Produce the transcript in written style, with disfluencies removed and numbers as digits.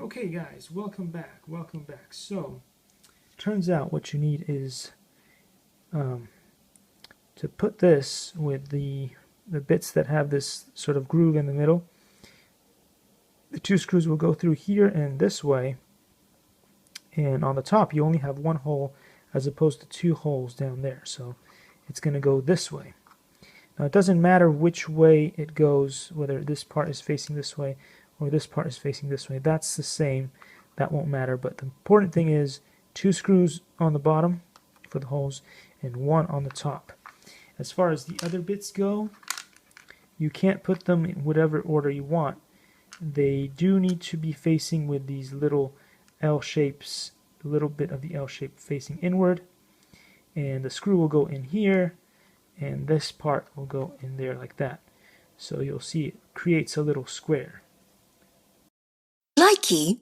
Okay guys, welcome back, So, turns out what you need is to put this with the bits that have this sort of groove in the middle. The two screws will go through here and this way, and on the top you only have one hole as opposed to two holes down there, so it's going to go this way. Now it doesn't matter which way it goes, whether this part is facing this way or this part is facing this way. That's the same. That won't matter, but the important thing is two screws on the bottom for the holes and one on the top. As far as the other bits go, you can't put them in whatever order you want. They do need to be facing with these little L shapes, a little bit of the L shape facing inward, and the screw will go in here and this part will go in there like that. So you'll see it creates a little square. Likey.